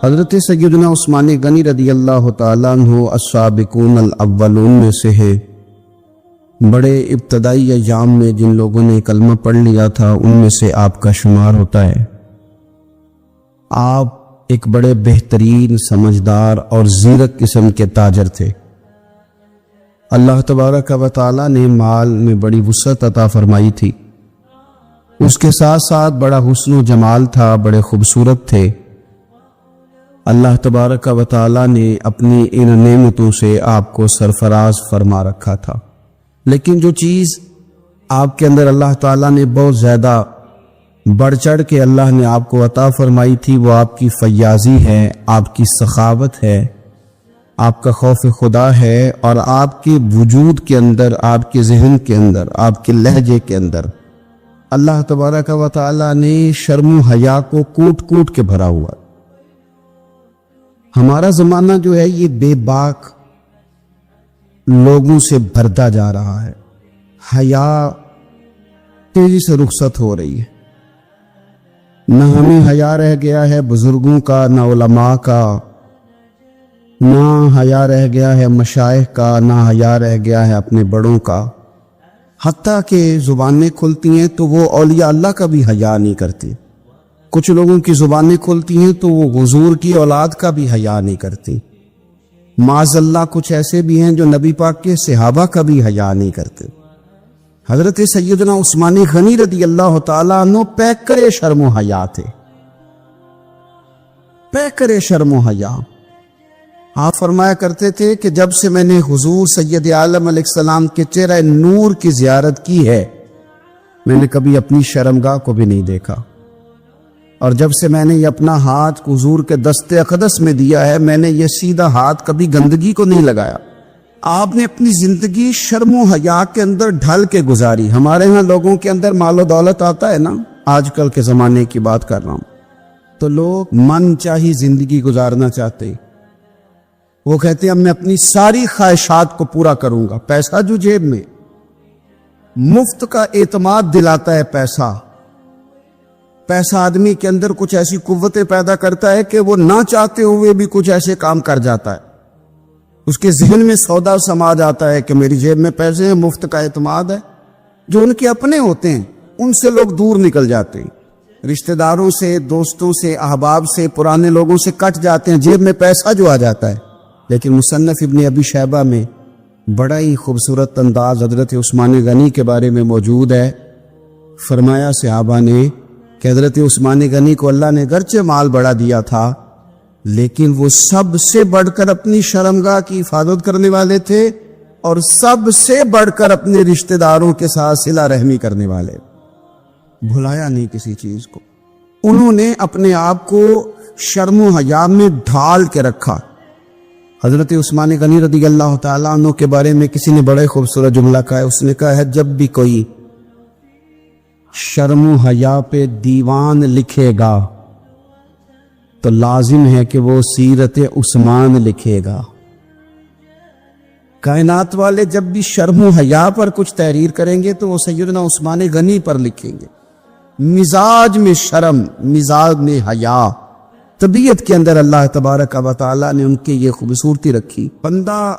حضرت سیدنا عثمان غنی رضی اللہ تعالیٰ عنہ السابقون الاولون میں سے ہے۔ بڑے ابتدائی ایام میں جن لوگوں نے کلمہ پڑھ لیا تھا ان میں سے آپ کا شمار ہوتا ہے۔ آپ ایک بڑے بہترین، سمجھدار اور زیرک قسم کے تاجر تھے۔ اللہ تبارک و تعالیٰ نے مال میں بڑی وسعت عطا فرمائی تھی، اس کے ساتھ ساتھ بڑا حسن و جمال تھا، بڑے خوبصورت تھے۔ اللہ تبارک و تعالیٰ نے اپنی ان نعمتوں سے آپ کو سرفراز فرما رکھا تھا، لیکن جو چیز آپ کے اندر اللہ تعالیٰ نے بہت زیادہ بڑھ چڑھ کے اللہ نے آپ کو عطا فرمائی تھی، وہ آپ کی فیاضی ہے، آپ کی سخاوت ہے، آپ کا خوف خدا ہے، اور آپ کے وجود کے اندر، آپ کے ذہن کے اندر، آپ کے لہجے کے اندر اللہ تبارک و تعالیٰ نے شرم و حیا کو کوٹ کوٹ کے بھرا ہوا۔ ہمارا زمانہ جو ہے یہ بے باک لوگوں سے بھرتا جا رہا ہے، حیا تیزی سے رخصت ہو رہی ہے، نہ ہمیں حیا رہ گیا ہے بزرگوں کا، نہ علماء کا، نہ حیا رہ گیا ہے مشائخ کا، نہ حیا رہ گیا ہے اپنے بڑوں کا، حتیٰ کہ زبانیں کھلتی ہیں تو وہ اولیاء اللہ کا بھی حیا نہیں کرتے۔ کچھ لوگوں کی زبانیں کھلتی ہیں تو وہ حضور کی اولاد کا بھی حیا نہیں کرتی۔ معاذ اللہ کچھ ایسے بھی ہیں جو نبی پاک کے صحابہ کا بھی حیا نہیں کرتے۔ حضرت سیدنا عثمان غنی رضی اللہ تعالیٰ عنہ پیکرے شرم و حیا تھے، پیکرے شرم و حیا۔ آپ فرمایا کرتے تھے کہ جب سے میں نے حضور سید عالم علیہ السلام کے چہرہ نور کی زیارت کی ہے، میں نے کبھی اپنی شرمگاہ کو بھی نہیں دیکھا، اور جب سے میں نے یہ اپنا ہاتھ حضور کے دست اقدس میں دیا ہے، میں نے یہ سیدھا ہاتھ کبھی گندگی کو نہیں لگایا۔ آپ نے اپنی زندگی شرم و حیا کے اندر ڈھل کے گزاری۔ ہمارے ہاں لوگوں کے اندر مال و دولت آتا ہے نا، آج کل کے زمانے کی بات کر رہا ہوں، تو لوگ من چاہی زندگی گزارنا چاہتے، وہ کہتے ہیں میں اپنی ساری خواہشات کو پورا کروں گا۔ پیسہ جو جیب میں، مفت کا اعتماد دلاتا ہے پیسہ۔ پیسہ آدمی کے اندر کچھ ایسی قوتیں پیدا کرتا ہے کہ وہ نہ چاہتے ہوئے بھی کچھ ایسے کام کر جاتا ہے۔ اس کے ذہن میں سودا سما جاتا ہے کہ میری جیب میں پیسے ہیں، مفت کا اعتماد ہے۔ جو ان کے اپنے ہوتے ہیں ان سے لوگ دور نکل جاتے ہیں، رشتہ داروں سے، دوستوں سے، احباب سے، پرانے لوگوں سے کٹ جاتے ہیں، جیب میں پیسہ جو آ جاتا ہے۔ لیکن مصنف ابن ابی شیبہ میں بڑا ہی خوبصورت انداز حضرت عثمان غنی کے بارے میں موجود ہے۔ فرمایا صحابہ نے کہ حضرت عثمان غنی کو اللہ نے گرچہ مال بڑا دیا تھا، لیکن وہ سب سے بڑھ کر اپنی شرمگاہ کی حفاظت کرنے والے تھے، اور سب سے بڑھ کر اپنے رشتہ داروں کے ساتھ صلہ رحمی کرنے والے۔ بھلایا نہیں کسی چیز کو، انہوں نے اپنے آپ کو شرم و حیا میں ڈھال کے رکھا۔ حضرت عثمان غنی رضی اللہ تعالیٰ عنہ کے بارے میں کسی نے بڑے خوبصورت جملہ کہا ہے، اس نے کہا ہے جب بھی کوئی شرم و حیا پہ دیوان لکھے گا تو لازم ہے کہ وہ سیرت عثمان لکھے گا۔ کائنات والے جب بھی شرم و حیا پر کچھ تحریر کریں گے تو وہ سیدنا عثمان غنی پر لکھیں گے۔ مزاج میں شرم، مزاج میں حیا، طبیعت کے اندر اللہ تبارک و تعالیٰ نے ان کے یہ خوبصورتی رکھی۔ بندہ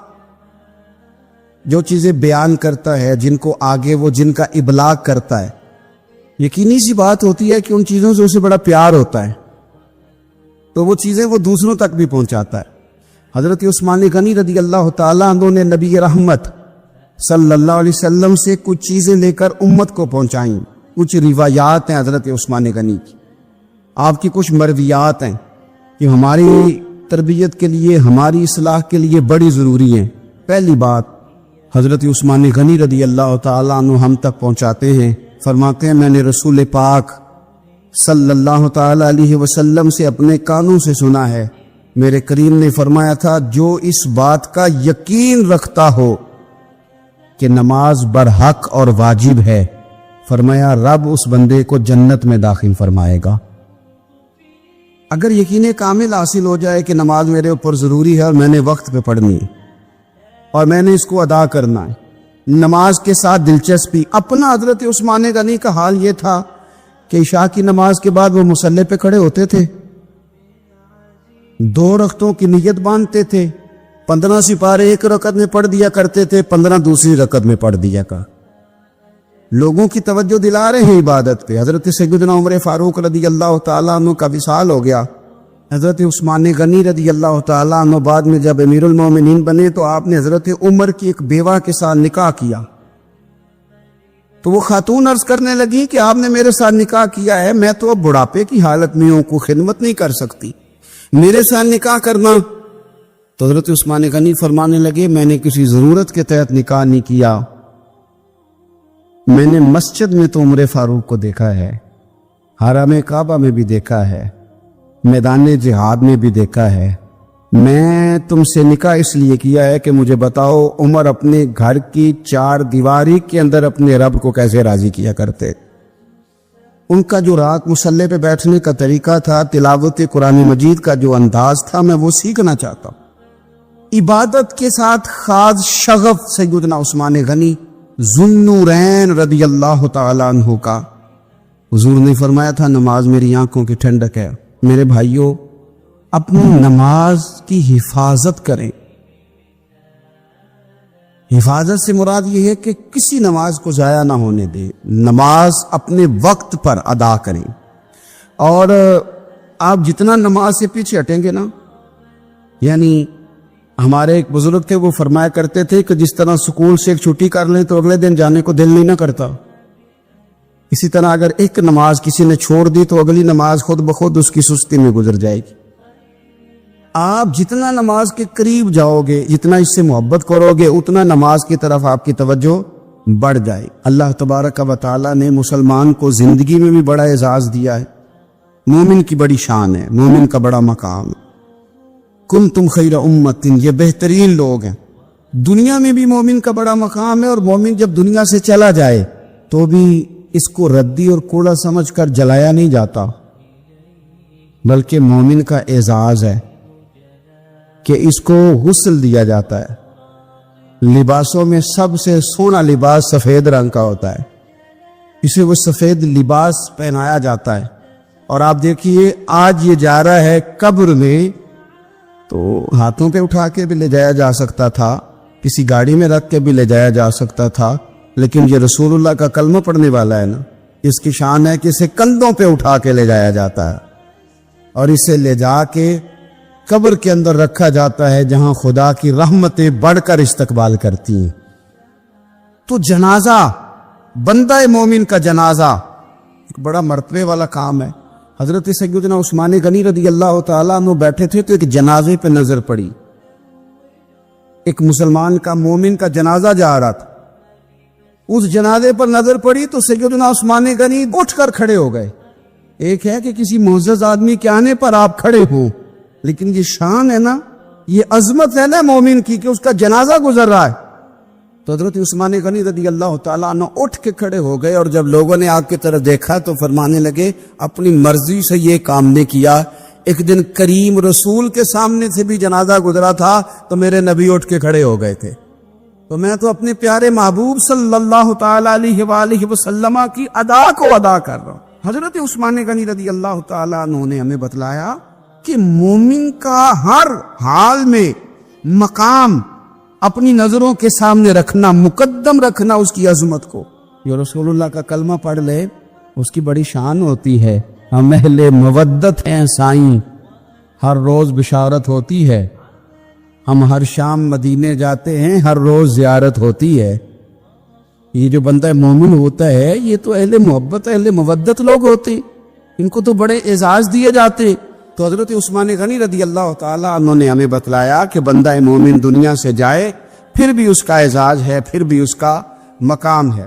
جو چیزیں بیان کرتا ہے، جن کو آگے وہ جن کا ابلاغ کرتا ہے، یقینی سی بات ہوتی ہے کہ ان چیزوں سے اسے بڑا پیار ہوتا ہے، تو وہ چیزیں وہ دوسروں تک بھی پہنچاتا ہے۔ حضرت عثمان غنی رضی اللہ تعالیٰ عنہ نے نبی رحمت صلی اللہ علیہ وسلم سے کچھ چیزیں لے کر امت کو پہنچائیں۔ کچھ روایات ہیں حضرت عثمان غنی کی، آپ کی کچھ مرویات ہیں کہ ہماری تربیت کے لیے، ہماری اصلاح کے لیے بڑی ضروری ہیں۔ پہلی بات حضرت عثمان غنی رضی اللہ تعالیٰ عنہ ہم تک پہنچاتے ہیں، فرماتے ہیں میں نے رسول پاک صلی اللہ تعالیٰ علیہ وسلم سے اپنے کانوں سے سنا ہے، میرے کریم نے فرمایا تھا جو اس بات کا یقین رکھتا ہو کہ نماز برحق اور واجب ہے، فرمایا رب اس بندے کو جنت میں داخل فرمائے گا۔ اگر یقین کامل حاصل ہو جائے کہ نماز میرے اوپر ضروری ہے اور میں نے وقت پہ پڑھنی ہے اور میں نے اس کو ادا کرنا ہے، نماز کے ساتھ دلچسپی۔ اپنا حضرت عثمان غنی کا حال یہ تھا کہ عشاء کی نماز کے بعد وہ مصلی پہ کھڑے ہوتے تھے، 2 رکعتوں کی نیت باندھتے تھے، 15 سپارے ایک رکعت میں پڑھ دیا کرتے تھے، 15 دوسری رکعت میں پڑھ دیا کر۔ لوگوں کی توجہ دلا رہے ہیں عبادت پہ۔ حضرت سیدنا عمر فاروق رضی اللہ تعالیٰ عنہ کا وصال ہو گیا۔ حضرت عثمان غنی رضی اللہ تعالیٰ عنہ بعد میں جب امیر المومنین بنے تو آپ نے حضرت عمر کی ایک بیوہ کے ساتھ نکاح کیا، تو وہ خاتون عرض کرنے لگی کہ آپ نے میرے ساتھ نکاح کیا ہے، میں تو اب بڑھاپے کی حالت میں ہوں، کوئی خدمت نہیں کر سکتی، میرے ساتھ نکاح کرنا۔ تو حضرت عثمان غنی فرمانے لگے میں نے کسی ضرورت کے تحت نکاح نہیں کیا، میں نے مسجد میں تو عمر فاروق کو دیکھا ہے، حرم کعبہ میں بھی دیکھا ہے، میدان جہاد میں بھی دیکھا ہے، میں تم سے نکاح اس لیے کیا ہے کہ مجھے بتاؤ عمر اپنے گھر کی 4 دیواری کے اندر اپنے رب کو کیسے راضی کیا کرتے۔ ان کا جو رات مصلی پہ بیٹھنے کا طریقہ تھا، تلاوت قرآن مجید کا جو انداز تھا، میں وہ سیکھنا چاہتا ہوں۔ عبادت کے ساتھ خاص شغف سیدنا عثمان غنی ذو النورین رضی اللہ تعالیٰ عنہ کا۔ حضور نے فرمایا تھا نماز میری آنکھوں کی ٹھنڈک ہے۔ میرے بھائیوں، اپنی نماز کی حفاظت کریں۔ حفاظت سے مراد یہ ہے کہ کسی نماز کو ضائع نہ ہونے دیں، نماز اپنے وقت پر ادا کریں۔ اور آپ جتنا نماز سے پیچھے ہٹیں گے نا، یعنی ہمارے ایک بزرگ تھے، وہ فرمایا کرتے تھے کہ جس طرح سکول سے ایک چھٹی کر لیں تو اگلے دن جانے کو دل نہیں نہ کرتا، اسی طرح اگر ایک نماز کسی نے چھوڑ دی تو اگلی نماز خود بخود اس کی سستی میں گزر جائے گی۔ آپ جتنا نماز کے قریب جاؤ گے، جتنا اس سے محبت کرو گے، اتنا نماز کی طرف آپ کی توجہ بڑھ جائے۔ اللہ تبارک و تعالیٰ نے مسلمان کو زندگی میں بھی بڑا اعزاز دیا ہے، مومن کی بڑی شان ہے، مومن کا بڑا مقام ہے۔ کنتم خیر امت، یہ بہترین لوگ ہیں۔ دنیا میں بھی مومن کا بڑا مقام ہے، اور مومن جب دنیا سے چلا جائے تو بھی اس کو ردی اور کوڑا سمجھ کر جلایا نہیں جاتا، بلکہ مومن کا اعزاز ہے کہ اس کو غسل دیا جاتا ہے۔ لباسوں میں سب سے سونا لباس سفید رنگ کا ہوتا ہے، اسے وہ سفید لباس پہنایا جاتا ہے۔ اور آپ دیکھیے آج یہ جا رہا ہے قبر میں، تو ہاتھوں پہ اٹھا کے بھی لے جایا جا سکتا تھا، کسی گاڑی میں رکھ کے بھی لے جایا جا سکتا تھا، لیکن یہ رسول اللہ کا کلمہ پڑھنے والا ہے نا، اس کی شان ہے کہ اسے کندھوں پہ اٹھا کے لے جایا جاتا ہے، اور اسے لے جا کے قبر کے اندر رکھا جاتا ہے جہاں خدا کی رحمتیں بڑھ کر استقبال کرتی ہیں۔ تو جنازہ، بندہ مومن کا جنازہ ایک بڑا مرتبے والا کام ہے۔ حضرت سیدنا عثمان غنی رضی اللہ تعالیٰ عنہ بیٹھے تھے تو ایک جنازے پہ نظر پڑی، ایک مسلمان کا، مومن کا جنازہ جا رہا تھا، اس جنازے پر نظر پڑی تو سیدنا عثمان غنی اٹھ کر کھڑے ہو گئے۔ ایک ہے کہ کسی معزز آدمی کے آنے پر آپ کھڑے ہوں، لیکن یہ شان ہے نا، یہ عظمت ہے نا مومن کی کہ اس کا جنازہ گزر رہا ہے۔ تو حضرت عثمان غنی رضی اللہ تعالیٰ عنہ اٹھ کے کھڑے ہو گئے، اور جب لوگوں نے آپ کی طرف دیکھا تو فرمانے لگے اپنی مرضی سے یہ کام نے کیا۔ ایک دن کریم رسول کے سامنے سے بھی جنازہ گزرا تھا تو میرے نبی اٹھ کے کھڑے ہو گئے تھے، تو میں تو اپنے پیارے محبوب صلی اللہ تعالیٰ علیہ وآلہ وسلم کی ادا کو ادا کر رہا ہوں۔ حضرت عثمان غنی رضی اللہ تعالیٰ عنہ نے ہمیں بتلایا کہ مومن کا ہر حال میں مقام اپنی نظروں کے سامنے رکھنا، مقدم رکھنا اس کی عظمت کو۔ جو رسول اللہ کا کلمہ پڑھ لے اس کی بڑی شان ہوتی ہے۔ ہم اہل مودت ہیں سائیں، ہر روز بشارت ہوتی ہے، ہم ہر شام مدینے جاتے ہیں، ہر روز زیارت ہوتی ہے۔ یہ جو بندہ مومن ہوتا ہے یہ تو اہل محبت، اہل مودت لوگ ہوتے، ان کو تو بڑے اعزاز دیے جاتے۔ تو حضرت عثمان غنی رضی اللہ تعالیٰ عنہ نے ہمیں بتلایا کہ بندہ مومن دنیا سے جائے پھر بھی اس کا اعزاز ہے، پھر بھی اس کا مقام ہے۔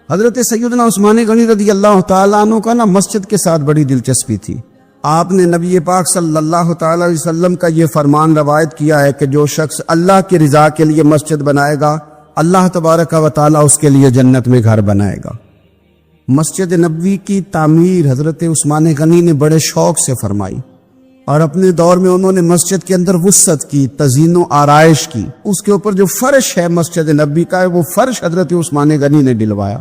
حضرت سیدنا عثمان غنی رضی اللہ تعالیٰ عنہ کا مسجد کے ساتھ بڑی دلچسپی تھی۔ آپ نے نبی پاک صلی اللہ تعالیٰ علیہ وسلم کا یہ فرمان روایت کیا ہے کہ جو شخص اللہ کی رضا کے لیے مسجد بنائے گا، اللہ تبارک و تعالیٰ اس کے لیے جنت میں گھر بنائے گا۔ مسجد نبوی کی تعمیر حضرت عثمان غنی نے بڑے شوق سے فرمائی، اور اپنے دور میں انہوں نے مسجد کے اندر وسعت کی، تزئین و آرائش کی۔ اس کے اوپر جو فرش ہے مسجد نبوی کا، وہ فرش حضرت عثمان غنی نے ڈلوایا۔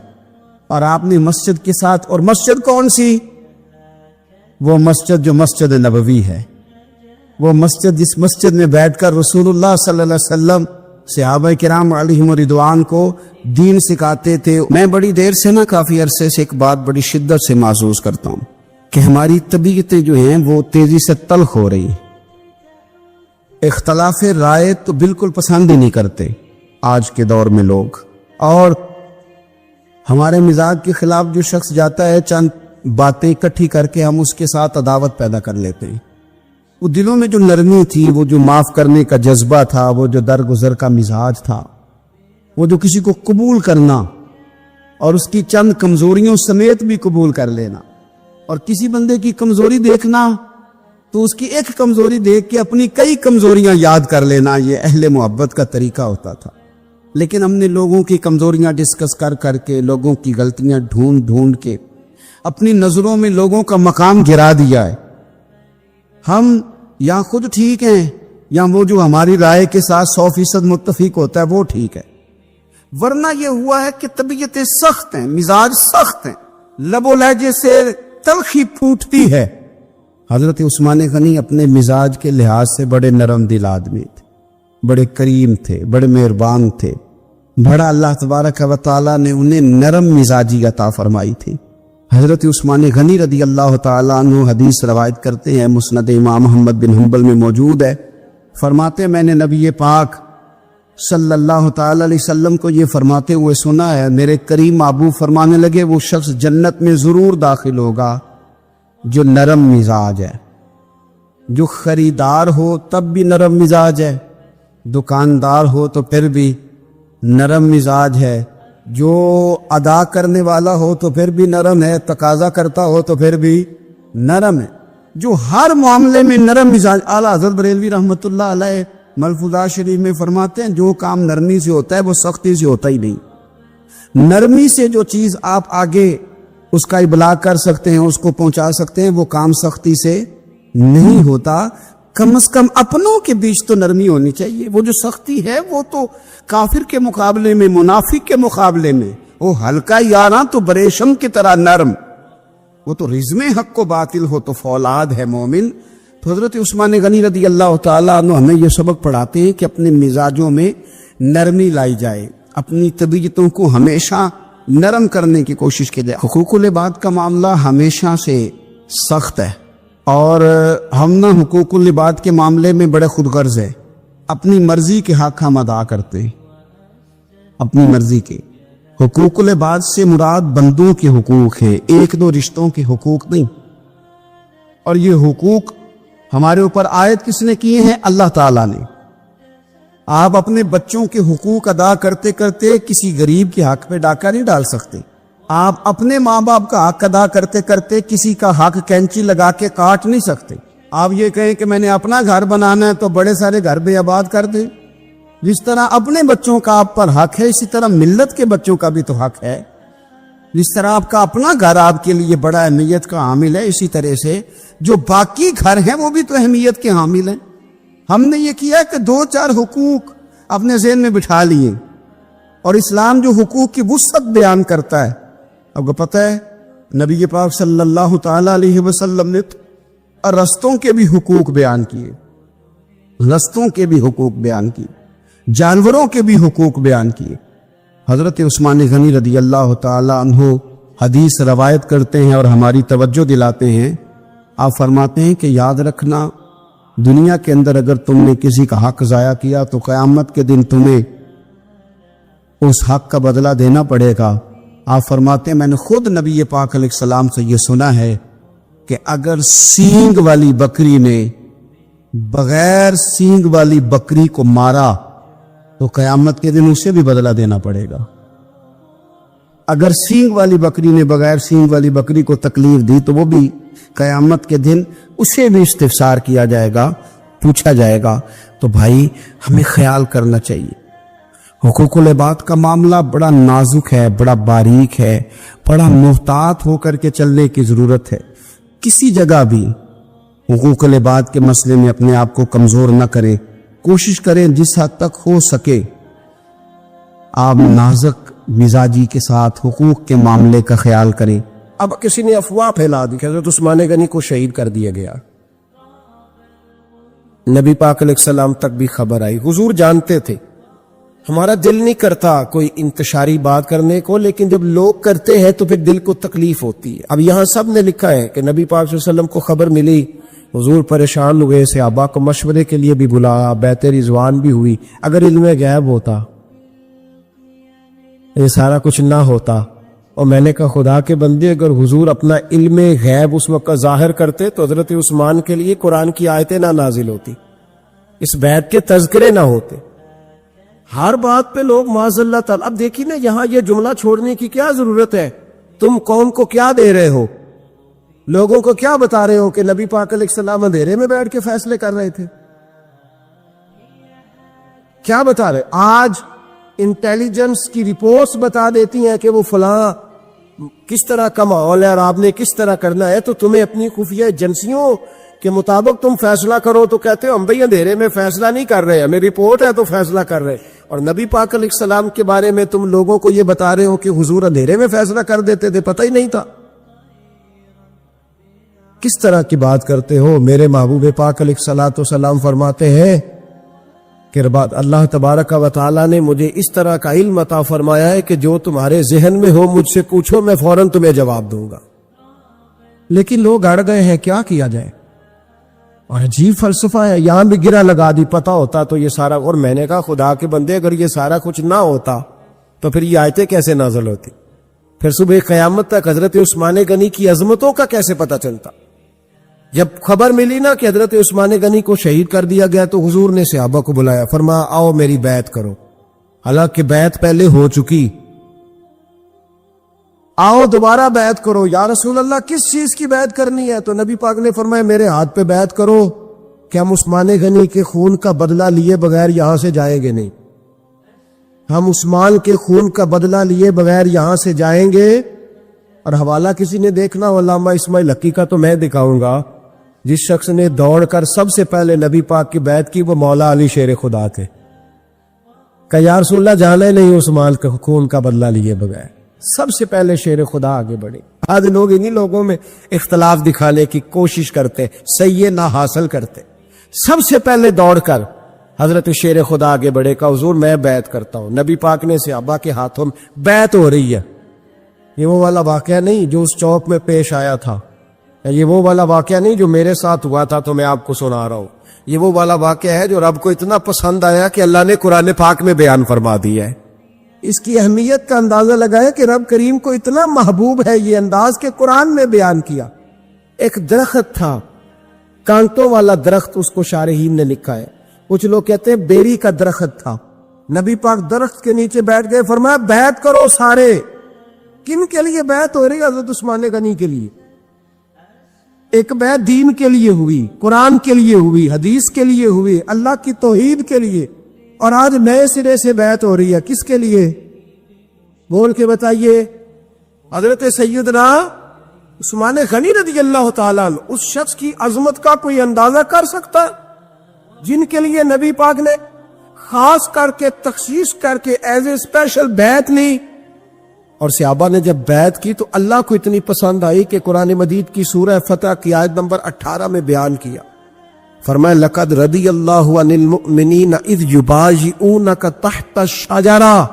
اور آپ نے مسجد کے ساتھ، اور مسجد کون سی؟ وہ مسجد جو مسجد نبوی ہے، وہ مسجد جس مسجد میں بیٹھ کر رسول اللہ صلی اللہ علیہ وسلم صحابہ کرام علیہم رضوان کو دین سکھاتے تھے. میں بڑی دیر سے کافی عرصے سے ایک بات بڑی شدت سے محسوس کرتا ہوں کہ ہماری طبیعتیں جو ہیں وہ تیزی سے تلخ ہو رہی ہیں. اختلاف رائے تو بالکل پسند ہی نہیں کرتے آج کے دور میں لوگ، اور ہمارے مزاج کے خلاف جو شخص جاتا ہے چند باتیں اکٹھی کر کے ہم اس کے ساتھ عداوت پیدا کر لیتے ہیں. وہ دلوں میں جو نرمی تھی، وہ جو معاف کرنے کا جذبہ تھا، وہ جو درگزر کا مزاج تھا، وہ جو کسی کو قبول کرنا اور اس کی چند کمزوریوں سمیت بھی قبول کر لینا، اور کسی بندے کی کمزوری دیکھنا تو اس کی ایک کمزوری دیکھ کے اپنی کئی کمزوریاں یاد کر لینا، یہ اہل محبت کا طریقہ ہوتا تھا. لیکن ہم نے لوگوں کی کمزوریاں ڈسکس کر کر کے، لوگوں کی غلطیاں ڈھونڈ ڈھونڈ کے اپنی نظروں میں لوگوں کا مقام گرا دیا ہے. ہم یا خود ٹھیک ہیں یا وہ جو ہماری رائے کے ساتھ 100% متفق ہوتا ہے وہ ٹھیک ہے، ورنہ یہ ہوا ہے کہ طبیعتیں سخت ہیں، مزاج سخت ہیں، لب و لہجے سے تلخی پھوٹتی ہے. حضرت عثمان غنی اپنے مزاج کے لحاظ سے بڑے نرم دل آدمی تھے، بڑے کریم تھے، بڑے مہربان تھے. بڑا اللہ تبارک و تعالیٰ نے انہیں نرم مزاجی عطا فرمائی تھی. حضرت عثمان غنی رضی اللہ تعالیٰ عنہ حدیث روایت کرتے ہیں، مسند امام محمد بن حنبل میں موجود ہے. فرماتے ہیں میں نے نبی پاک صلی اللہ تعالیٰ علیہ وسلم کو یہ فرماتے ہوئے سنا ہے، میرے کریم محبوب فرمانے لگے وہ شخص جنت میں ضرور داخل ہوگا جو نرم مزاج ہے. جو خریدار ہو تب بھی نرم مزاج ہے، دکاندار ہو تو پھر بھی نرم مزاج ہے، جو ادا کرنے والا ہو تو پھر بھی نرم ہے، تقاضا کرتا ہو تو پھر بھی نرم ہے، جو ہر معاملے میں نرم مزاج. اعلیٰ حضرت بریلوی رحمۃ اللہ علیہ ملفوظات شریف میں فرماتے ہیں جو کام نرمی سے ہوتا ہے وہ سختی سے ہوتا ہی نہیں. نرمی سے جو چیز آپ آگے اس کا ابلاغ کر سکتے ہیں، اس کو پہنچا سکتے ہیں، وہ کام سختی سے نہیں ہوتا. کم از کم اپنوں کے بیچ تو نرمی ہونی چاہیے. وہ جو سختی ہے وہ تو کافر کے مقابلے میں، منافق کے مقابلے میں وہ ہلکا یاراں تو بریشم کی طرح نرم، وہ تو رزم حق کو باطل ہو تو فولاد ہے مومن. تو حضرت عثمان غنی رضی اللہ تعالیٰ عنہ ہمیں یہ سبق پڑھاتے ہیں کہ اپنے مزاجوں میں نرمی لائی جائے، اپنی طبیعتوں کو ہمیشہ نرم کرنے کی کوشش کی جائے. حقوق العباد کا معاملہ ہمیشہ سے سخت ہے، اور ہم حقوق العباد کے معاملے میں بڑے خود غرض ہے. اپنی مرضی کے حق ہم ادا کرتے ہیں، اپنی مرضی کے. حقوق العباد سے مراد بندوں کے حقوق ہے، ایک دو رشتوں کے حقوق نہیں. اور یہ حقوق ہمارے اوپر عائد کس نے کیے ہیں؟ اللہ تعالیٰ نے. آپ اپنے بچوں کے حقوق ادا کرتے کرتے کسی غریب کے حق پہ ڈاکہ نہیں ڈال سکتے. آپ اپنے ماں باپ کا حق ادا کرتے کرتے کسی کا حق کینچی لگا کے کاٹ نہیں سکتے. آپ یہ کہیں کہ میں نے اپنا گھر بنانا ہے تو بڑے سارے گھر بے آباد کر دیں. جس طرح اپنے بچوں کا آپ پر حق ہے، اسی طرح ملت کے بچوں کا بھی تو حق ہے. جس طرح آپ کا اپنا گھر آپ کے لیے بڑا اہمیت کا حامل ہے، اسی طرح سے جو باقی گھر ہیں وہ بھی تو اہمیت کے حامل ہیں. ہم نے یہ کیا کہ دو چار حقوق اپنے ذہن میں بٹھا لیے، اور اسلام جو حقوق کی وسعت بیان کرتا ہے، آپ کو پتہ ہے نبی پاک صلی اللہ تعالی علیہ وسلم نے رستوں کے بھی حقوق بیان کیے، رستوں کے بھی حقوق بیان کیے، جانوروں کے بھی حقوق بیان کیے. حضرت عثمان غنی رضی اللہ تعالی عنہ حدیث روایت کرتے ہیں اور ہماری توجہ دلاتے ہیں. آپ فرماتے ہیں کہ یاد رکھنا، دنیا کے اندر اگر تم نے کسی کا حق ضائع کیا تو قیامت کے دن تمہیں اس حق کا بدلہ دینا پڑے گا. آپ فرماتے ہیں میں نے خود نبی پاک علیہ السلام سے یہ سنا ہے کہ اگر سینگ والی بکری نے بغیر سینگ والی بکری کو مارا تو قیامت کے دن اسے بھی بدلہ دینا پڑے گا. اگر سینگ والی بکری نے بغیر سینگ والی بکری کو تکلیف دی تو وہ بھی قیامت کے دن اسے بھی استفسار کیا جائے گا، پوچھا جائے گا. تو بھائی ہمیں خیال کرنا چاہیے. حقوق العباد کا معاملہ بڑا نازک ہے، بڑا باریک ہے، بڑا محتاط ہو کر کے چلنے کی ضرورت ہے. کسی جگہ بھی حقوق العباد کے مسئلے میں اپنے آپ کو کمزور نہ کریں. کوشش کریں جس حد تک ہو سکے آپ نازک مزاجی کے ساتھ حقوق کے معاملے کا خیال کریں. اب کسی نے افواہ پھیلا دی کہ حضرت عثمان غنی کو شہید کر دیا گیا. نبی پاک علیہ السلام تک بھی خبر آئی. حضور جانتے تھے ہمارا دل نہیں کرتا کوئی انتشاری بات کرنے کو، لیکن جب لوگ کرتے ہیں تو پھر دل کو تکلیف ہوتی ہے. اب یہاں سب نے لکھا ہے کہ نبی پاک صلی اللہ علیہ وسلم کو خبر ملی، حضور پریشان ہوئے، صحابہ کو مشورے کے لیے بھی بلایا، بیعت رضوان بھی ہوئی. اگر علم غیب ہوتا، یہ سارا کچھ نہ ہوتا، اور میں نے کہا خدا کے بندے اگر حضور اپنا علم غیب اس وقت ظاہر کرتے تو حضرت عثمان کے لیے قرآن کی آیتیں نہ نازل ہوتی، اس بیعت کے تذکرے نہ ہوتے. ہر بات پہ لوگ معاذ اللہ تعالی. اب دیکھیے نا یہاں یہ جملہ چھوڑنے کی کیا ضرورت ہے؟ تم قوم کو کیا دے رہے ہو؟ لوگوں کو کیا بتا رہے ہو کہ نبی پاک علیہ السلام اندھیرے میں بیٹھ کے فیصلے کر رہے تھے؟ کیا بتا رہے؟ آج انٹیلیجنس کی رپورٹس بتا دیتی ہیں کہ وہ فلاں کس طرح کا ماحول ہے اور آپ نے کس طرح کرنا ہے، تو تمہیں اپنی خفیہ ایجنسیوں کے مطابق تم فیصلہ کرو تو کہتے ہو ہم بھئی اندھیرے میں فیصلہ نہیں کر رہے، ہمیں رپورٹ ہے تو فیصلہ کر رہے. اور نبی پاک علیہ السلام کے بارے میں تم لوگوں کو یہ بتا رہے ہو کہ حضور اندھیرے میں فیصلہ کر دیتے تھے، پتہ ہی نہیں تھا. کس طرح کی بات کرتے ہو؟ میرے محبوب پاک علیہ الصلوۃ والسلام فرماتے ہیں کہ اللہ تبارک و تعالیٰ نے مجھے اس طرح کا علم عطا فرمایا ہے کہ جو تمہارے ذہن میں ہو مجھ سے پوچھو، میں فوراً تمہیں جواب دوں گا. لیکن لوگ اڑ گئے ہیں، کیا کیا جائے؟ اور عجیب فلسفہ ہے، یہاں بھی گرہ لگا دی. پتہ ہوتا تو یہ سارا. اور میں نے کہا خدا کے بندے اگر یہ سارا کچھ نہ ہوتا تو پھر یہ آیتیں کیسے نازل ہوتی؟ پھر صبح قیامت تک حضرت عثمان غنی کی عظمتوں کا کیسے پتہ چلتا؟ جب خبر ملی نا کہ حضرت عثمان غنی کو شہید کر دیا گیا تو حضور نے صحابہ کو بلایا، فرمایا آؤ میری بیعت کرو. حالانکہ بیعت پہلے ہو چکی، آؤ دوبارہ بیعت کرو. یا رسول اللہ کس چیز کی بیعت کرنی ہے؟ تو نبی پاک نے فرمایا میرے ہاتھ پہ بیعت کرو کہ ہم عثمان غنی کے خون کا بدلہ لیے بغیر یہاں سے جائیں گے نہیں. ہم عثمان کے خون کا بدلہ لیے بغیر یہاں سے جائیں گے. اور حوالہ کسی نے دیکھنا علامہ اسماعیل حقی کا تو میں دکھاؤں گا. جس شخص نے دوڑ کر سب سے پہلے نبی پاک کی بیعت کی وہ مولا علی شیر خدا تھے. کہ یا رسول اللہ جانا ہی نہیں عثمان کے خون کا بدلہ لیے بغیر. سب سے پہلے شیر خدا آگے بڑھے. آج لوگ انہی لوگوں میں اختلاف دکھانے کی کوشش کرتے، صحیح نہ حاصل کرتے. سب سے پہلے دوڑ کر حضرت شیر خدا آگے بڑھے کہ حضور میں بیعت کرتا ہوں. نبی پاک نے صحابہ کے ہاتھوں میں بیعت ہو رہی ہے. یہ وہ والا واقعہ نہیں جو اس چوک میں پیش آیا تھا، یہ وہ والا واقعہ نہیں جو میرے ساتھ ہوا تھا تو میں آپ کو سنا رہا ہوں. یہ وہ والا واقعہ ہے جو رب کو اتنا پسند آیا کہ اللہ نے قرآن پاک میں بیان فرما دیا ہے. اس کی اہمیت کا اندازہ لگایا کہ رب کریم کو اتنا محبوب ہے یہ انداز کہ قرآن میں بیان کیا. ایک درخت تھا، کانٹوں والا درخت، اس کو شارحین نے لکھا ہے. کچھ لوگ کہتے ہیں بیری کا درخت تھا. نبی پاک درخت کے نیچے بیٹھ گئے، فرمایا بیعت کرو سارے. کن کے لیے بیعت ہو رہی ہے؟ حضرت عثمان غنی کے لیے. ایک بیعت دین کے لیے ہوئی، قرآن کے لیے ہوئی، حدیث کے لیے ہوئی، اللہ کی توحید کے لیے. اور آج نئے سرے سے بیعت ہو رہی ہے. کس کے لیے؟ بول کے بتائیے. حضرت سیدنا عثمان غنی رضی اللہ تعالیٰ عنہ، اس شخص کی عظمت کا کوئی اندازہ کر سکتا جن کے لیے نبی پاک نے خاص کر کے تخصیص کر کے ایز اے اسپیشل بیعت لی. اور صحابہ نے جب بیعت کی تو اللہ کو اتنی پسند آئی کہ قرآن مجید کی سورہ فتح کی آیت نمبر 18 میں بیان کیا. فرمایا لقد رضی اللہ عن المؤمنین اذ یبایعونک تحت الشجرہ.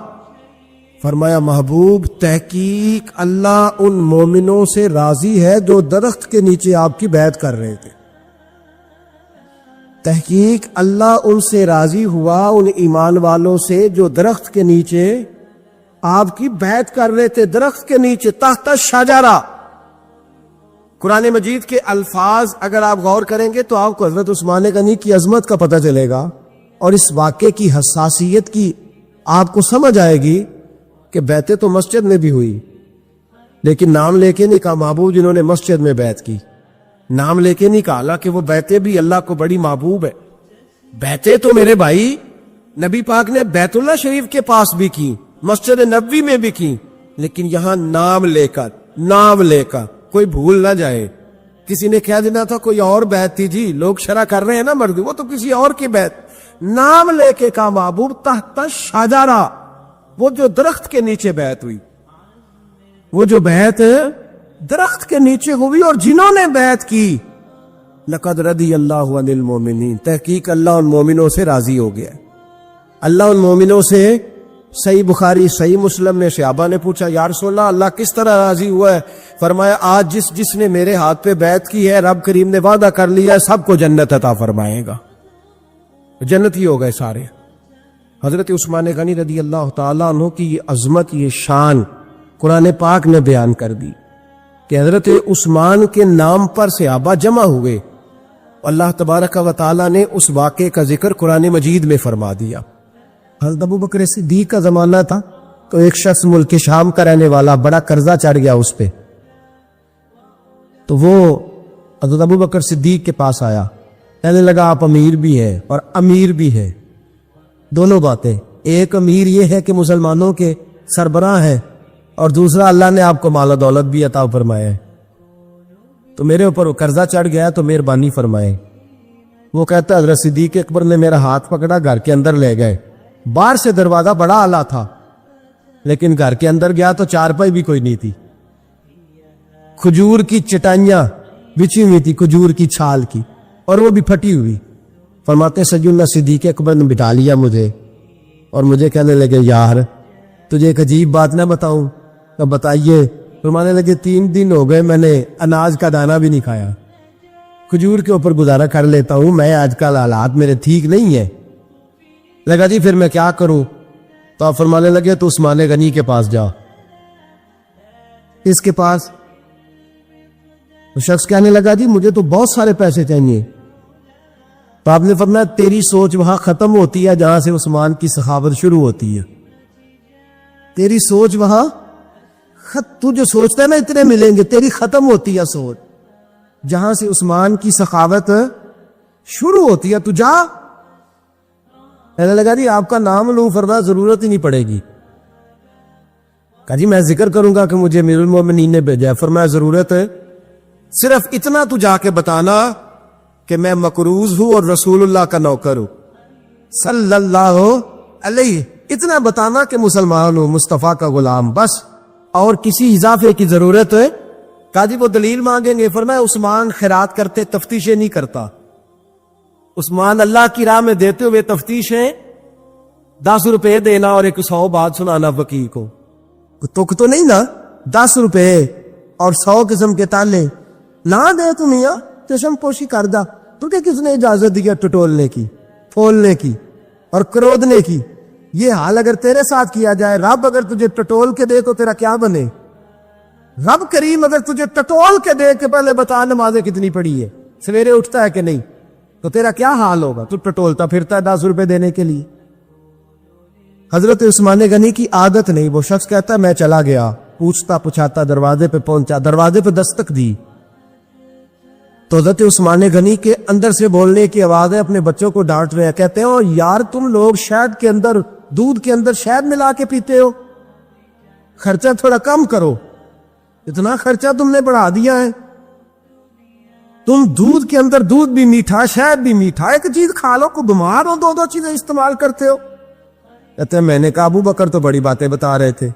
فرمایا محبوب تحقیق اللہ ان مومنوں سے راضی ہے جو درخت کے نیچے آپ کی بیعت کر رہے تھے. تحقیق اللہ ان سے راضی ہوا، ان ایمان والوں سے جو درخت کے نیچے آپ کی بیعت کر رہے تھے. درخت کے نیچے تحت الشجرہ. قرآن مجید کے الفاظ اگر آپ غور کریں گے تو آپ کو حضرت عثمان غنی کی عظمت کا پتہ چلے گا، اور اس واقعے کی حساسیت کی آپ کو سمجھ آئے گی کہ بیعتیں تو مسجد میں بھی ہوئی، لیکن نام لے کے نہیں کہا محبوب جنہوں نے مسجد میں بیعت کی. نام لے کے نہیں کہا، حالانکہ وہ بیعتیں بھی اللہ کو بڑی محبوب ہے. بیعتیں تو میرے بھائی نبی پاک نے بیت اللہ شریف کے پاس بھی کی، مسجد نبوی میں بھی کی، لیکن یہاں نام لے کر کوئی بھول نہ جائے. کسی نے کہہ دینا تھا کوئی اور بیعت تھی جی، لوگ شرح کر رہے ہیں نا مرد، وہ تو کسی اور کی بیعت. نام لے کے کہا محبوب تحت الشجرہ. وہ جو درخت کے نیچے بیعت ہوئی، وہ جو بیعت درخت کے نیچے ہوئی، اور جنہوں نے بیعت کی لقد رضی اللہ عن المومنین، تحقیق اللہ ان مومنوں سے راضی ہو گیا۔ اللہ ان مومنوں سے، صحیح بخاری صحیح مسلم میں صحابہ نے پوچھا یا رسول اللہ اللہ کس طرح راضی ہوا ہے؟ فرمایا آج جس نے میرے ہاتھ پہ بیعت کی ہے رب کریم نے وعدہ کر لیا ہے سب کو جنت عطا فرمائے گا، جنتی ہو گئے سارے۔ حضرت عثمان غنی رضی اللہ تعالیٰ عنہ کی یہ عظمت، یہ شان قرآن پاک نے بیان کر دی کہ حضرت عثمان کے نام پر صحابہ جمع ہوئے، اللہ تبارک و تعالیٰ نے اس واقعے کا ذکر قرآن مجید میں فرما دیا۔ حضرت ابو بکر صدیق کا زمانہ تھا تو ایک شخص ملک شام کا رہنے والا، بڑا قرضہ چڑھ گیا اس پہ، تو وہ حضرت ابو بکر صدیق کے پاس آیا، کہنے لگا آپ امیر بھی ہیں اور امیر بھی ہیں، دونوں باتیں، ایک امیر یہ ہے کہ مسلمانوں کے سربراہ ہیں اور دوسرا اللہ نے آپ کو مال و دولت بھی عطا فرمایا ہے، تو میرے اوپر وہ قرضہ چڑھ گیا تو مہربانی فرمائے۔ وہ کہتا حضرت صدیق اکبر نے میرا ہاتھ پکڑا، گھر کے اندر لے گئے، باہر سے دروازہ بڑا اعلیٰ تھا لیکن گھر کے اندر گیا تو چارپائی بھی کوئی نہیں تھی، کھجور کی چٹائیاں بچھی ہوئی تھی، کھجور کی چھال کی، اور وہ بھی پھٹی ہوئی۔ فرماتے سیدنا صدیق اکبر نے بٹھا لیا مجھے اور مجھے کہنے لگے یار تجھے ایک عجیب بات نہ بتاؤں؟ تو بتائیے۔ فرمانے لگے 3 دن ہو گئے میں نے اناج کا دانہ بھی نہیں کھایا، کھجور کے اوپر گزارا کر لیتا ہوں، میں آج کل حالات میرے ٹھیک نہیں ہیں۔ لگا جی پھر میں کیا کروں؟ تو آپ فرمانے لگے تو عثمان غنی کے پاس جا۔ اس کے پاس؟ وہ شخص کہنے لگا جی مجھے تو بہت سارے پیسے چاہیے۔ تو آپ نے فرمایا تیری سوچ وہاں ختم ہوتی ہے جہاں سے عثمان کی سخاوت شروع ہوتی ہے، تیری سوچ وہاں تو جو سوچتا ہے نا اتنے ملیں گے، تیری ختم ہوتی ہے سوچ جہاں سے عثمان کی سخاوت شروع ہوتی ہے، تو جا۔ کہنے لگا جی آپ کا نام لوں؟ فرمایا ضرورت ہی نہیں پڑے گی۔ کہا جی میں ذکر کروں گا کہ مجھے امیر المومنین نے بھیجا ہے۔ فرمایا ضرورت ہے، صرف اتنا تو جا کے بتانا کہ میں مقروض ہوں اور رسول اللہ کا نوکر ہوں صلی اللہ علیہ، اتنا بتانا کہ مسلمان ہوں، مصطفیٰ کا غلام، بس، اور کسی اضافے کی ضرورت ہے؟ کہا جی وہ دلیل مانگیں گے۔ فرمایا عثمان خیرات کرتے تفتیشیں نہیں کرتا، عثمان اللہ کی راہ میں دیتے ہوئے تفتیشیں 10 روپے دینا اور 100 بات سنانا فقیر کو، تک تو نہیں نا، 10 روپے اور 100 قسم کے تالے نہ دے تو میاں چشم پوشی کر دا، تجھے کس نے اجازت دی ٹٹولنے کی، پھولنے کی اور کرودنے کی؟ یہ حال اگر تیرے ساتھ کیا جائے، رب اگر تجھے ٹٹول کے دے تو تیرا کیا بنے؟ رب کریم اگر تجھے ٹٹول کے دے کہ پہلے بتا نمازیں کتنی پڑھی ہے، سویرے اٹھتا ہے کہ نہیں، تو تیرا کیا حال ہوگا؟ تو ٹٹولتا پھرتا ہے 10 روپے دینے کے لیے۔ حضرت عثمان غنی کی عادت نہیں، وہ شخص کہتا ہے میں چلا گیا، پوچھتا پچھاتا دروازے پہ پہنچا، دروازے پہ دستک دی تو حضرت عثمان غنی کے اندر سے بولنے کی آواز ہے، اپنے بچوں کو ڈانٹ رہے ہیں، کہتے ہیں یار تم لوگ شہد کے اندر، دودھ کے اندر شہد ملا کے پیتے ہو، خرچہ تھوڑا کم کرو، اتنا خرچہ تم نے بڑھا دیا ہے، تم دودھ کے اندر دودھ بھی میٹھا شہد بھی میٹھا، ایک چیز کھا لو، کو بیمار ہو 2 چیزیں استعمال کرتے ہو۔ کہتے ہیں میں نے کہا ابو بکر تو بڑی باتیں بتا رہے تھے،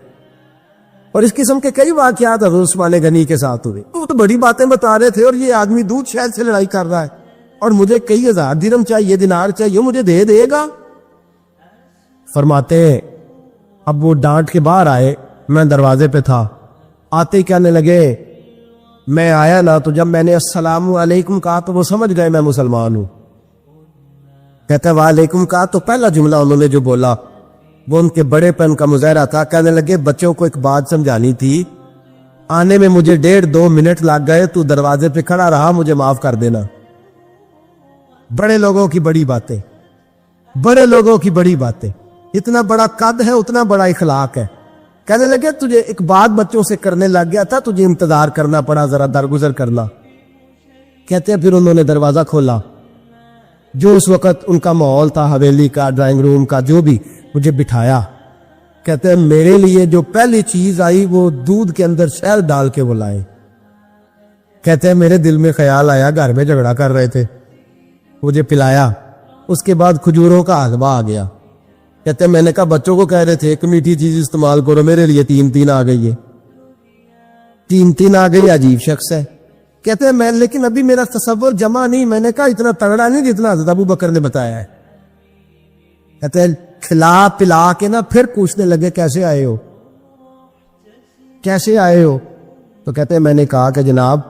اور اس قسم کے کئی واقعات حضرت عثمان غنی کے ساتھ ہوئے، وہ تو بڑی باتیں بتا رہے تھے اور یہ آدمی دودھ شہد سے لڑائی کر رہا ہے اور مجھے کئی 1000 درہم چاہیے، دینار چاہیے، مجھے دے گا؟ فرماتے اب وہ ڈانٹ کے باہر آئے، میں دروازے پہ تھا، آتے ہی کہنے لگے میں آیا نا تو جب میں نے السلام علیکم کہا تو وہ سمجھ گئے میں مسلمان ہوں۔ کہتا ہے وعلیکم کہا تو پہلا جملہ انہوں نے جو بولا وہ ان کے بڑے پن کا مظاہرہ تھا۔ کہنے لگے بچوں کو ایک بات سمجھانی تھی، آنے میں مجھے 1.5-2 منٹ لگ گئے، تو دروازے پہ کھڑا رہا، مجھے معاف کر دینا۔ بڑے لوگوں کی بڑی باتیں، بڑے لوگوں کی بڑی باتیں، اتنا بڑا قد ہے اتنا بڑا اخلاق ہے۔ کہنے لگے تجھے ایک بات بچوں سے کرنے لگ گیا تھا، تجھے انتظار کرنا پڑا، ذرا درگزر کرنا۔ کہتے ہیں پھر انہوں نے دروازہ کھولا، جو اس وقت ان کا ماحول تھا، حویلی کا، ڈرائنگ روم کا، جو بھی، مجھے بٹھایا۔ کہتے ہیں میرے لیے جو پہلی چیز آئی وہ دودھ کے اندر شہد ڈال کے وہ لائے۔ کہتے ہیں میرے دل میں خیال آیا گھر میں جھگڑا کر رہے تھے، مجھے پلایا، اس کے بعد کھجوروں کا حلوہ آ گیا۔ کہتے ہیں میں نے کہا بچوں کو کہہ رہے تھے ایک میٹھی چیز استعمال کرو، میرے لیے 3 آ گئی ہے، 3 آ گئی، عجیب شخص ہے۔ کہتے ہیں میں لیکن ابھی میرا تصور جمع نہیں. میں نے کہا اتنا تگڑا نہیں جتنا حضرت ابو بکر نے بتایا ہے. کہتے ہیں کھلا پلا کے نا پھر پوچھنے لگے کیسے آئے ہو, کیسے آئے ہو؟ تو کہتے ہیں میں نے کہا کہ جناب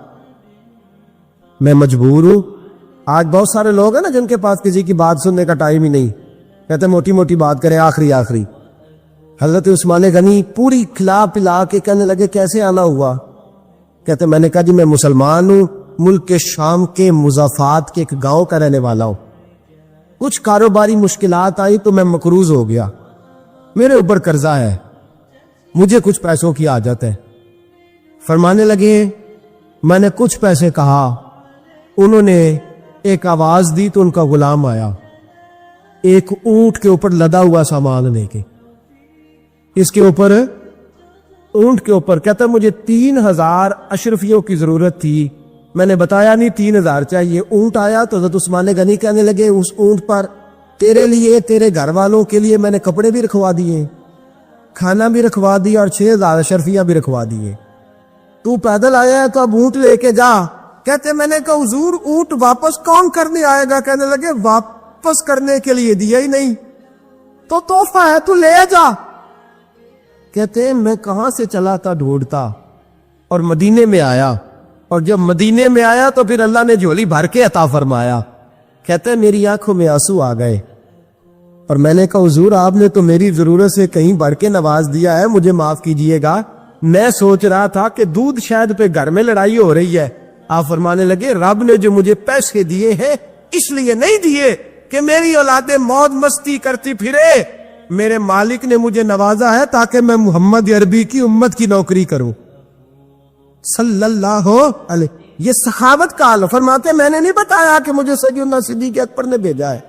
میں مجبور ہوں. آج بہت سارے لوگ ہیں نا جن کے پاس کسی کی بات سننے کا ٹائم ہی نہیں, کہتے ہیں موٹی موٹی بات کریں آخری. حضرت عثمان غنی پوری کھلا پلا کے کہنے لگے کیسے آنا ہوا؟ کہتے ہیں میں نے کہا جی میں مسلمان ہوں, ملک کے شام کے مضافات کے ایک گاؤں کا رہنے والا ہوں. کچھ کاروباری مشکلات آئی تو میں مقروض ہو گیا, میرے اوپر قرضہ ہے, مجھے کچھ پیسوں کی حاجت ہے. فرمانے لگے میں نے کچھ پیسے کہا, انہوں نے ایک آواز دی تو ان کا غلام آیا ایک اونٹ کے اوپر لدا ہوا سامان لے کے. اس کے اوپر اونٹ کے اوپر کہتا ہے مجھے 3000 اشرفیوں کی ضرورت تھی, میں نے بتایا نہیں 3000 چاہیے. اونٹ آیا تو حضرت عثمان غنی کہنے لگے اس اونٹ پر تیرے لیے تیرے گھر والوں کے لیے میں نے کپڑے بھی رکھوا دیے, کھانا بھی رکھوا دیا اور 6000 اشرفیاں بھی رکھوا دیے. تو پیدل آیا ہے تو اب اونٹ لے کے جا. کہتے میں نے کہا حضور اونٹ واپس کون کرنے آئے گا؟ کہنے لگے واپس کرنے کے لیے دیا ہی نہیں تو تحفہ ہے تو لے جا. کہتے ہیں میں کہاں سے چلا تھا ڈھونڈتا اور مدینے میں آیا, اور جب مدینے میں آیا تو پھر اللہ نے جھولی بھر کے عطا فرمایا. کہتے ہیں میری آنکھوں میں آنسو آ گئے اور میں نے کہا حضور آپ نے تو میری ضرورت سے کہیں بڑھ کے نواز دیا ہے, مجھے معاف کیجئے گا. میں سوچ رہا تھا کہ دودھ شاید پہ گھر میں لڑائی ہو رہی ہے. آپ فرمانے لگے رب نے جو مجھے پیسے دیے ہیں اس لیے نہیں دیے کہ میری اولادیں موج مستی کرتی پھرے, میرے مالک نے مجھے نوازا ہے تاکہ میں محمد عربی کی امت کی نوکری کروں صلی اللہ علیہ. یہ سخاوت کا حال. فرماتے میں نے نہیں بتایا کہ مجھے سیدنا صدیق اکبر نے بھیجا ہے.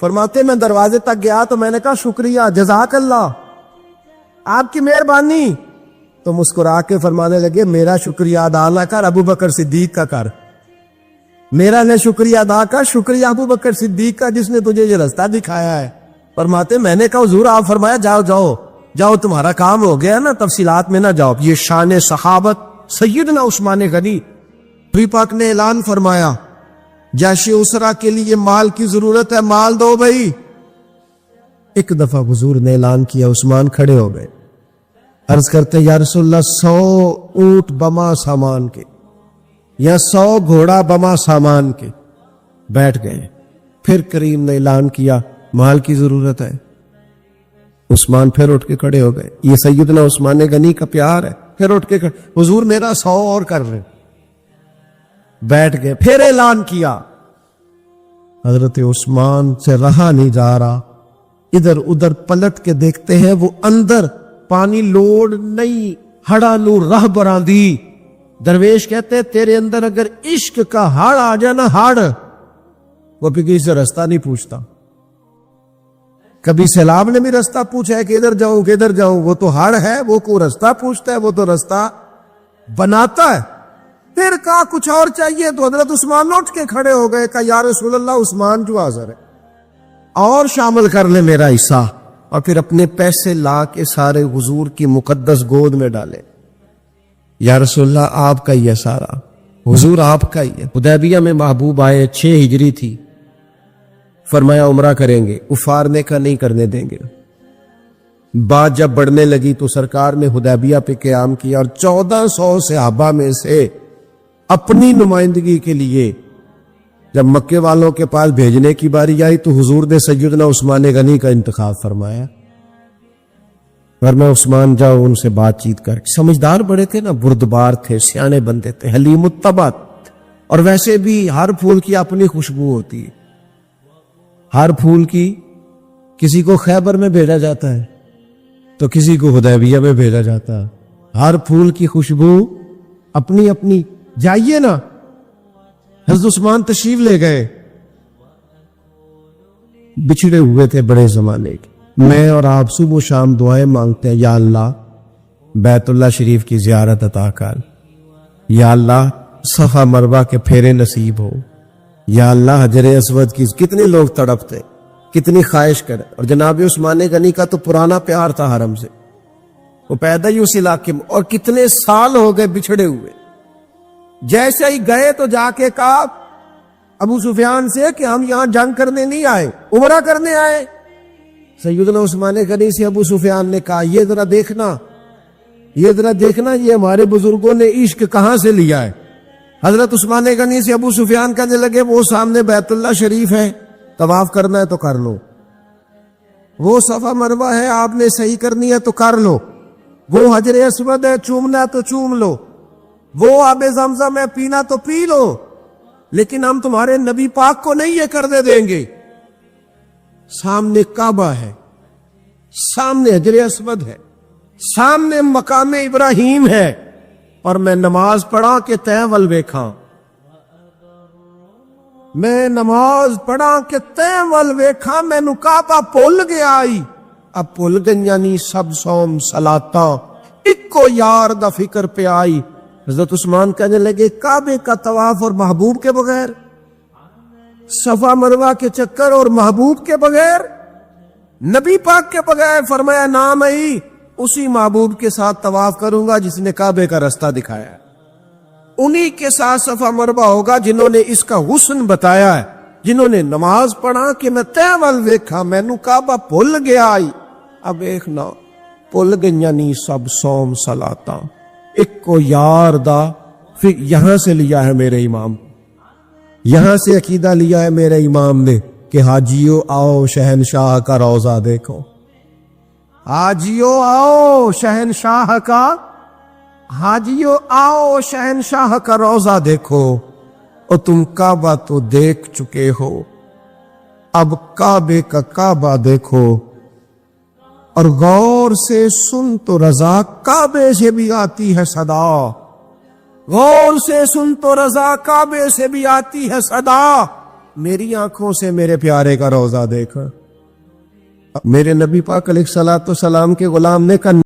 فرماتے میں دروازے تک گیا تو میں نے کہا شکریہ جزاک اللہ آپ کی مہربانی. تو مسکرا کے فرمانے لگے میرا شکریہ ادا نہ کر, ابو بکر صدیق کا کر. میرا نے شکریہ ادا کر, شکریہ ابو بکر صدیق کا جس نے تجھے یہ رستہ دکھایا ہے. فرماتے میں نے کہا حضور آپ فرمایا جاؤ جاؤ جاؤ تمہارا کام ہو گیا نا, تفصیلات میں نہ جاؤ. یہ شان صحابت سیدنا عثمان غنی. نبی پاک نے اعلان فرمایا جیش اسرا کے لیے مال کی ضرورت ہے, مال دو بھائی. ایک دفعہ حضور نے اعلان کیا, عثمان کھڑے ہو گئے, عرض کرتے یا رسول اللہ 100 اونٹ بما سامان کے یا 100 گھوڑا بما سامان کے. بیٹھ گئے. پھر کریم نے اعلان کیا مال کی ضرورت ہے. عثمان پھر اٹھ کے کھڑے ہو گئے. یہ سیدنا عثمان غنی کا پیار ہے. پھر اٹھ کے حضور میرا 100 اور کر رہے. بیٹھ گئے. پھر اعلان کیا. حضرت عثمان سے رہا نہیں جا رہا, ادھر ادھر پلٹ کے دیکھتے ہیں وہ اندر پانی لوڑ نہیں, ہڑا نو رہ براندی. درویش کہتے ہیں تیرے اندر اگر عشق کا ہڑ آ جائے نا, ہڑ, وہ پھر کسی سے رستہ نہیں پوچھتا. کبھی سیلاب نے بھی رستہ پوچھا ہے کہ ادھر جاؤں کہ ادھر جاؤں, وہ تو ہڑ ہے, وہ کو رستہ پوچھتا ہے, وہ تو رستہ بناتا ہے. پھر کہا کچھ اور چاہیے تو حضرت عثمان اٹھ کے کھڑے ہو گئے. کہا یا رسول اللہ عثمان جو حاضر ہے اور شامل کر لے میرا حصہ. اور پھر اپنے پیسے لا کے سارے حضور کی مقدس گود میں ڈالے. یا رسول اللہ آپ کا ہی ہے سارا, حضور آپ کا ہی ہے. حدیبیہ میں محبوب آئے, 6 ہجری تھی. فرمایا عمرہ کریں گے, کفارنے کا نہیں کرنے دیں گے. بات جب بڑھنے لگی تو سرکار نے حدیبیہ پہ قیام کیا اور 1400 صحابہ میں سے اپنی نمائندگی کے لیے جب مکے والوں کے پاس بھیجنے کی باری آئی تو حضور نے سیدنا عثمان غنی کا انتخاب فرمایا. ورنہ عثمان جاؤ ان سے بات چیت کر. سمجھدار بڑے تھے نا, بردبار تھے, سیانے بندے تھے, حلیم الطبع. اور ویسے بھی ہر پھول کی اپنی خوشبو ہوتی ہے. ہر پھول کی, کسی کو خیبر میں بھیجا جاتا ہے تو کسی کو حدیبیہ میں بھیجا جاتا ہے. ہر پھول کی خوشبو اپنی اپنی. جائیے نا, حضرت عثمان تشریف لے گئے. بچھڑے ہوئے تھے بڑے زمانے کے. میں اور آپ صبح و شام دعائیں مانگتے ہیں, یا اللہ بیت اللہ شریف کی زیارت عطا کر, یا اللہ صفا مروہ کے پھیرے نصیب ہو, یا اللہ حجر اسود کی. کتنے لوگ تڑپتے, کتنی خواہش کرے. اور جناب عثمان غنی کا تو پرانا پیار تھا حرم سے, وہ پیدا ہی اس علاقے میں, اور کتنے سال ہو گئے بچھڑے ہوئے. جیسے ہی گئے تو جا کے کہا ابو سفیان سے کہ ہم یہاں جنگ کرنے نہیں آئے، عمرہ کرنے آئے۔ سیدنا عثمان غنی سے ابو سفیان نے کہا یہ ذرا دیکھنا، یہ ہمارے بزرگوں نے عشق کہاں سے لیا ہے۔ حضرت عثمان غنی سے ابو سفیان کہنے لگے وہ سامنے بیت اللہ شریف ہے، طواف کرنا ہے تو کر لو، وہ صفا مروہ ہے آپ نے صحیح کرنی ہے تو کر لو، وہ حجر اسود ہے چومنا ہے تو چوم لو، وہ آب زمزم ہے پینا تو پی لو، لیکن ہم تمہارے نبی پاک کو نہیں یہ کرنے دیں گے۔ سامنے کعبہ ہے، سامنے حجر اسود ہے، سامنے مقام ابراہیم ہے، اور میں نماز پڑھا کہ تے ول ویکھاں، میں نماز پڑھا کہ تے ول ویکھاں، مینوں کعبہ بھول گیا آئی، اب بھول گئیاں نہیں سب صوم صلاتاں، اکو یار دا فکر پہ آئی۔ حضرت عثمان کہنے لگے کعبے کا طواف اور محبوب کے بغیر، صفا مروہ کے چکر اور محبوب کے بغیر، نبی پاک کے بغیر؟ فرمایا نام ہی اسی محبوب کے ساتھ طواف کروں گا جس نے کعبے کا رستہ دکھایا ہے، انہی کے ساتھ صفا مروہ ہوگا جنہوں نے اس کا حسن بتایا ہے، جنہوں نے نماز پڑھا کہ میں تے ول ویکھاں مینوں کعبہ بھول گیا آئی، اب ایکھنا بھول گئیاں نہیں سب صوم صلاتاں، ایک کو یار دا پھر یہاں سے لیا ہے میرے امام، یہاں سے عقیدہ لیا ہے میرے امام نے کہ حاجیو آؤ شہنشاہ کا روضہ دیکھو، حاجیو آؤ شہنشاہ کا، حاجیو آؤ شہنشاہ کا روضہ دیکھو، اور تم کعبہ تو دیکھ چکے ہو، اب کعبے کا کعبہ دیکھو، اور غور سے سن تو رضا کعبے سے بھی آتی ہے صدا، غور سے سن تو رضا کعبے سے بھی آتی ہے صدا، میری آنکھوں سے میرے پیارے کا روضہ دیکھ۔ میرے نبی پاک علیہ الصلوۃ والسلام کے غلام نے کہا